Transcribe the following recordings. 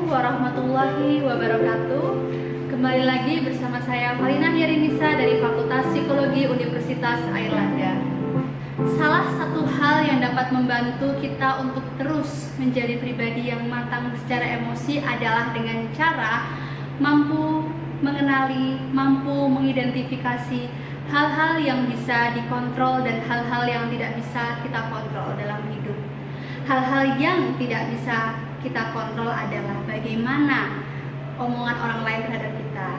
warahmatullahi wabarakatuh. Kembali lagi bersama saya Marina Hierinisa dari Fakultas Psikologi Universitas Airlangga. Salah satu hal yang dapat membantu kita untuk terus menjadi pribadi yang matang secara emosi adalah dengan cara mampu mengenali, mampu mengidentifikasi hal-hal yang bisa dikontrol dan hal-hal yang tidak bisa kita kontrol dalam hidup. Hal-hal yang tidak bisa kita kontrol adalah bagaimana omongan orang lain terhadap kita,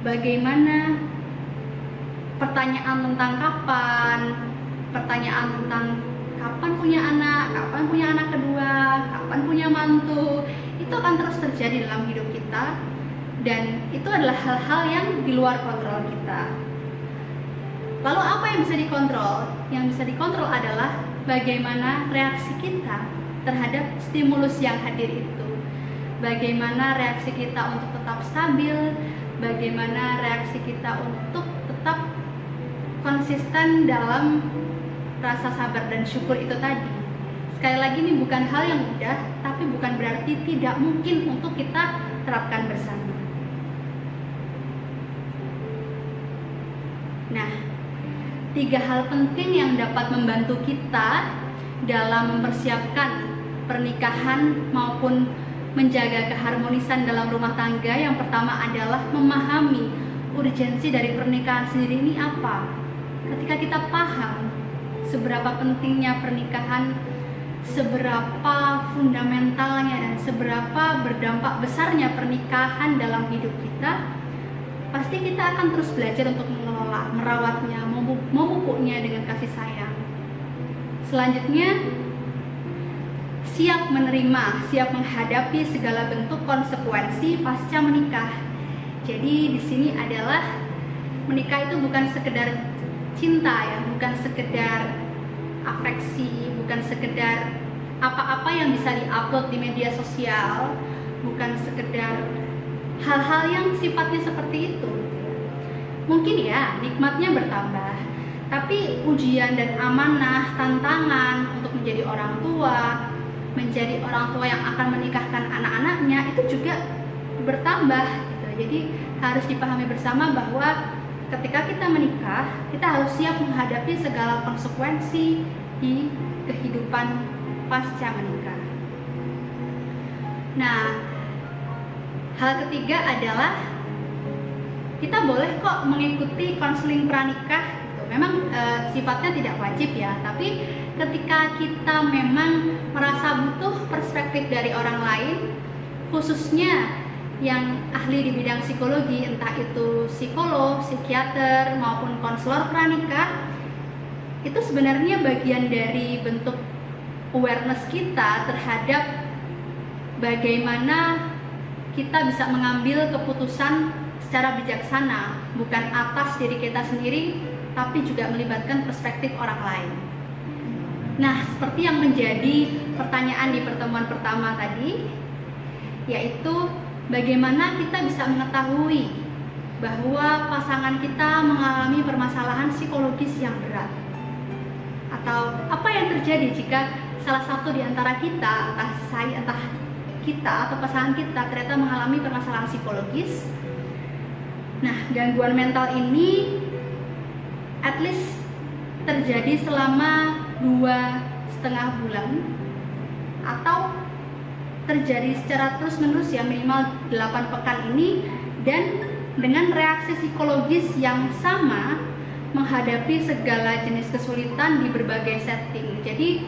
bagaimana pertanyaan tentang pertanyaan tentang kapan punya anak kedua, kapan punya mantu, itu akan terus terjadi dalam hidup kita, dan itu adalah hal-hal yang di luar kontrol kita. Lalu apa yang bisa dikontrol? Yang bisa dikontrol adalah bagaimana reaksi kita terhadap stimulus yang hadir itu. Bagaimana reaksi kita untuk tetap stabil, bagaimana reaksi kita untuk tetap konsisten dalam rasa sabar dan syukur itu tadi. Sekali lagi, ini bukan hal yang mudah, tapi bukan berarti tidak mungkin untuk kita terapkan bersama. Nah, 3 hal penting yang dapat membantu kita dalam mempersiapkan pernikahan maupun menjaga keharmonisan dalam rumah tangga. Yang pertama adalah memahami urgensi dari pernikahan sendiri ini apa. Ketika kita paham seberapa pentingnya pernikahan, seberapa fundamentalnya dan seberapa berdampak besarnya pernikahan dalam hidup kita, pasti kita akan terus belajar untuk mengelola, merawatnya, memupuknya dengan kasih sayang. Selanjutnya, siap menerima, siap menghadapi segala bentuk konsekuensi pasca menikah. Jadi di sini adalah menikah itu bukan sekedar cinta ya, bukan sekedar afeksi, bukan sekedar apa-apa yang bisa diupload di media sosial, bukan sekedar hal-hal yang sifatnya seperti itu. Mungkin ya nikmatnya bertambah, tapi ujian dan amanah, tantangan untuk menjadi orang tua, menjadi orang tua yang akan menikahkan anak-anaknya itu juga bertambah gitu. Jadi harus dipahami bersama bahwa ketika kita menikah, kita harus siap menghadapi segala konsekuensi di kehidupan pasca menikah. Nah, hal ketiga adalah kita boleh kok mengikuti konseling pranikah. Memang sifatnya tidak wajib ya, tapi ketika kita memang merasa butuh perspektif dari orang lain, khususnya yang ahli di bidang psikologi, entah itu psikolog, psikiater, maupun konselor pranikah, itu sebenarnya bagian dari bentuk awareness kita terhadap bagaimana kita bisa mengambil keputusan secara bijaksana, bukan atas diri kita sendiri, tapi juga melibatkan perspektif orang lain. Nah, seperti yang menjadi pertanyaan di pertemuan pertama tadi, yaitu bagaimana kita bisa mengetahui bahwa pasangan kita mengalami permasalahan psikologis yang berat, atau apa yang terjadi jika salah satu di antara kita, entah kita atau pasangan kita ternyata mengalami permasalahan psikologis. Nah, gangguan mental ini at least terjadi selama 2,5 bulan atau terjadi secara terus-menerus ya, minimal 8 pekan ini, dan dengan reaksi psikologis yang sama menghadapi segala jenis kesulitan di berbagai setting. Jadi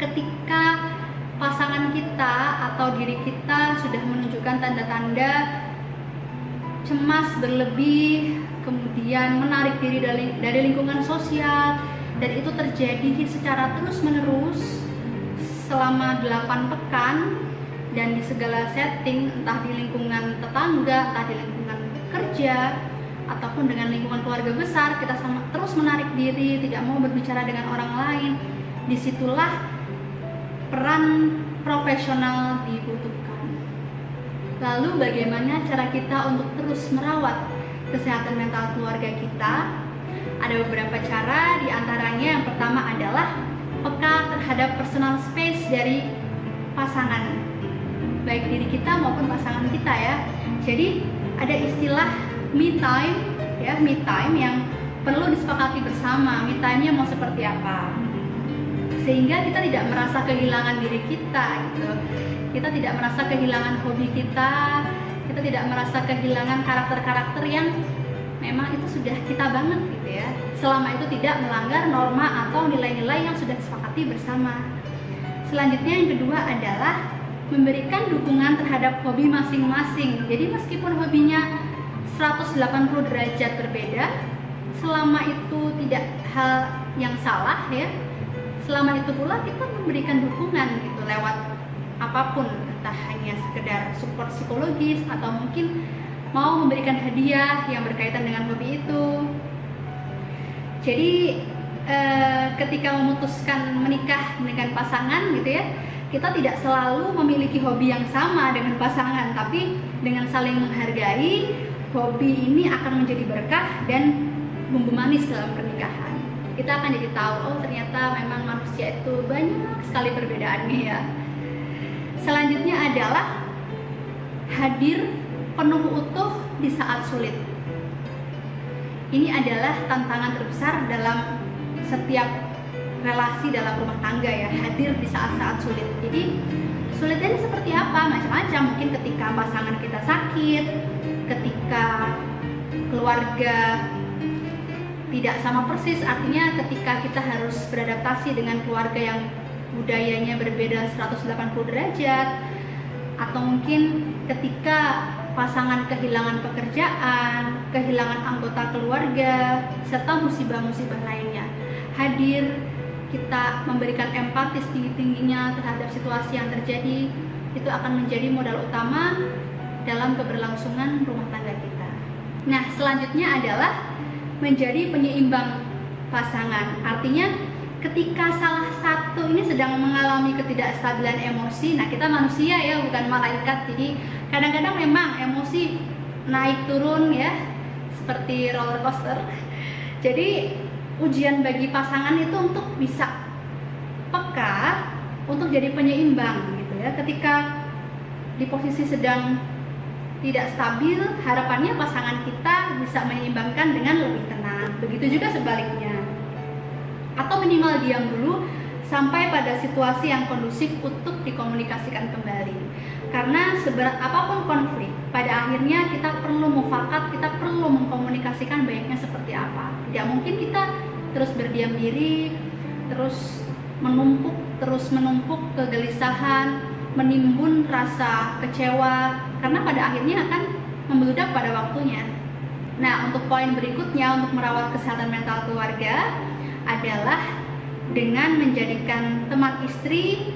ketika pasangan kita atau diri kita sudah menunjukkan tanda-tanda cemas berlebih, kemudian menarik diri dari lingkungan sosial, dan itu terjadi secara terus-menerus selama 8 pekan dan di segala setting, entah di lingkungan tetangga, entah di lingkungan kerja, ataupun dengan lingkungan keluarga besar, kita terus menarik diri, tidak mau berbicara dengan orang lain. Disitulah peran profesional dibutuhkan. Lalu bagaimana cara kita untuk terus merawat kesehatan mental keluarga kita? Ada beberapa cara, diantaranya yang pertama adalah peka terhadap personal space dari pasangan. baik diri kita maupun pasangan kita ya. Jadi ada istilah me time ya, me time yang perlu disepakati bersama. Me time-nya mau seperti apa? Sehingga kita tidak merasa kehilangan diri kita gitu. Kita tidak merasa kehilangan hobi kita tidak merasa kehilangan karakter-karakter yang memang itu sudah kita banget gitu ya. Selama itu tidak melanggar norma atau nilai-nilai yang sudah disepakati bersama. Selanjutnya yang kedua adalah memberikan dukungan terhadap hobi masing-masing. Jadi meskipun hobinya 180 derajat berbeda, selama itu tidak hal yang salah ya, selama itu pula kita memberikan dukungan gitu lewat apapun, entah hanya sekedar support psikologis atau mungkin mau memberikan hadiah yang berkaitan dengan hobi itu. Jadi ketika memutuskan menikah dengan pasangan gitu ya, kita tidak selalu memiliki hobi yang sama dengan pasangan, tapi dengan saling menghargai, hobi ini akan menjadi berkah dan bumbu manis dalam pernikahan. Kita akan jadi tahu, oh ternyata memang manusia itu banyak sekali perbedaannya ya. Selanjutnya adalah hadir penuh utuh di saat sulit. Ini adalah tantangan terbesar dalam setiap relasi dalam rumah tangga ya, hadir di saat-saat sulit. Jadi sulitnya ini seperti apa? Macam-macam. Mungkin ketika pasangan kita sakit, ketika keluarga tidak sama persis, artinya ketika kita harus beradaptasi dengan keluarga yang budayanya berbeda 180 derajat, atau mungkin ketika pasangan kehilangan pekerjaan, kehilangan anggota keluarga, serta musibah-musibah lainnya. Hadir, kita memberikan empati setinggi-tingginya terhadap situasi yang terjadi, itu akan menjadi modal utama dalam keberlangsungan rumah tangga kita. Nah, selanjutnya adalah menjadi penyeimbang pasangan. Artinya ketika salah satu ini sedang mengalami ketidakstabilan emosi, nah kita manusia ya, bukan malaikat, jadi kadang-kadang memang emosi naik turun ya, seperti roller coaster. Jadi ujian bagi pasangan itu untuk bisa peka, untuk jadi penyeimbang gitu ya. Ketika di posisi sedang tidak stabil, harapannya pasangan kita bisa menyeimbangkan dengan lebih tenang. Begitu juga sebaliknya. Atau minimal diam dulu sampai pada situasi yang kondusif untuk dikomunikasikan kembali. Karena seberat apapun konflik, pada akhirnya kita perlu mufakat, kita perlu mengkomunikasikan baiknya seperti apa. Tidak mungkin kita terus berdiam diri, terus menumpuk kegelisahan, menimbun rasa kecewa, karena pada akhirnya akan membeludak pada waktunya. Nah, untuk poin berikutnya untuk merawat kesehatan mental keluarga adalah dengan menjadikan teman istri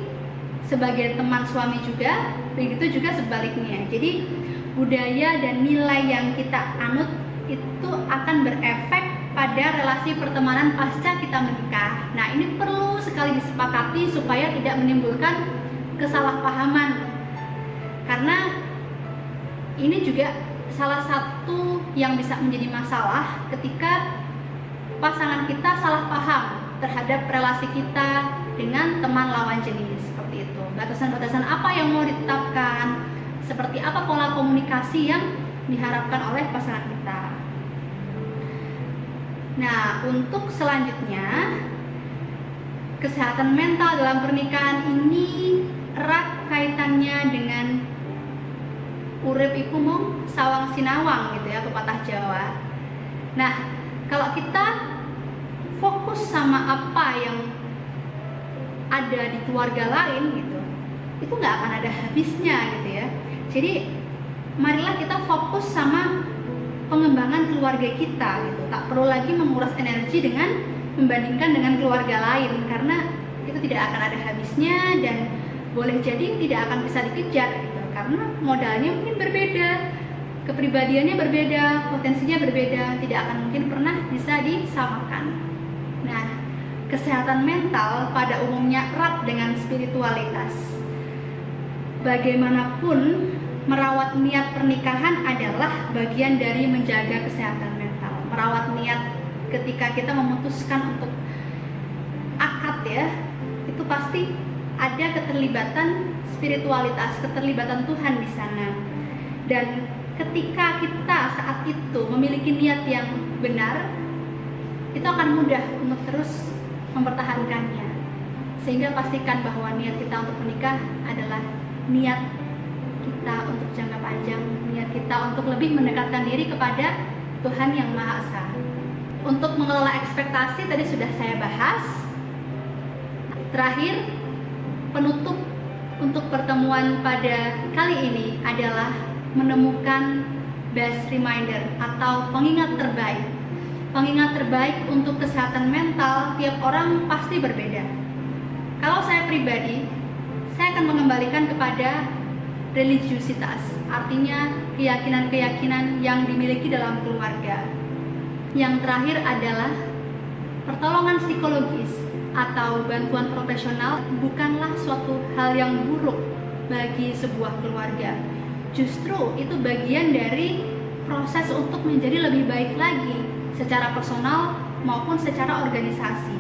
sebagai teman suami juga, begitu juga sebaliknya. Jadi budaya dan nilai yang kita anut itu akan berefek pada relasi pertemanan pasca kita menikah. Nah, ini perlu sekali disepakati supaya tidak menimbulkan kesalahpahaman, karena ini juga salah satu yang bisa menjadi masalah ketika pasangan kita salah paham terhadap relasi kita dengan teman lawan jenis. Seperti itu, batasan-batasan apa yang mau ditetapkan, seperti apa pola komunikasi yang diharapkan oleh pasangan kita. Nah, untuk selanjutnya, kesehatan mental dalam pernikahan ini erat kaitannya dengan urip iku mung sawang sinawang gitu ya, pepatah Jawa. Nah, kalau kita fokus sama apa yang ada di keluarga lain gitu, itu nggak akan ada habisnya gitu ya. Jadi marilah kita fokus sama pengembangan keluarga kita gitu. Tak perlu lagi menguras energi dengan membandingkan dengan keluarga lain, karena itu tidak akan ada habisnya dan boleh jadi tidak akan bisa dikejar gitu, karena modalnya mungkin berbeda, kepribadiannya berbeda, potensinya berbeda, tidak akan mungkin pernah bisa disamakan. Nah, kesehatan mental pada umumnya erat dengan spiritualitas. Bagaimanapun, merawat niat pernikahan adalah bagian dari menjaga kesehatan mental. Merawat niat ketika kita memutuskan untuk akad ya, itu pasti ada keterlibatan spiritualitas, keterlibatan Tuhan di sana. Dan ketika kita saat itu memiliki niat yang benar, itu akan mudah untuk terus mempertahankannya. Sehingga pastikan bahwa niat kita untuk menikah adalah niat kita untuk jangka panjang, niat kita untuk lebih mendekatkan diri kepada Tuhan yang Maha Esa. Untuk mengelola ekspektasi tadi sudah saya bahas. Terakhir, penutup untuk pertemuan pada kali ini adalah menemukan best reminder atau pengingat terbaik. Pengingat terbaik untuk kesehatan mental tiap orang pasti berbeda. Kalau saya pribadi, saya akan mengembalikan kepada religiusitas, artinya keyakinan-keyakinan yang dimiliki dalam keluarga. Yang terakhir adalah pertolongan psikologis atau bantuan profesional bukanlah suatu hal yang buruk bagi sebuah keluarga. Justru itu bagian dari proses untuk menjadi lebih baik lagi secara personal maupun secara organisasi.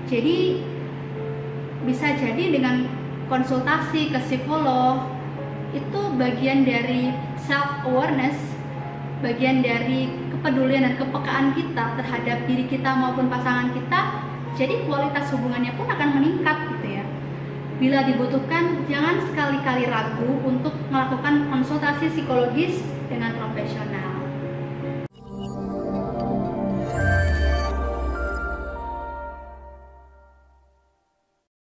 Jadi bisa jadi dengan konsultasi ke psikolog itu bagian dari self awareness, bagian dari kepedulian dan kepekaan kita terhadap diri kita maupun pasangan kita. Jadi kualitas hubungannya pun akan meningkat gitu ya. Bila dibutuhkan, jangan sekali-kali ragu untuk melakukan konsultasi psikologis dengan profesional.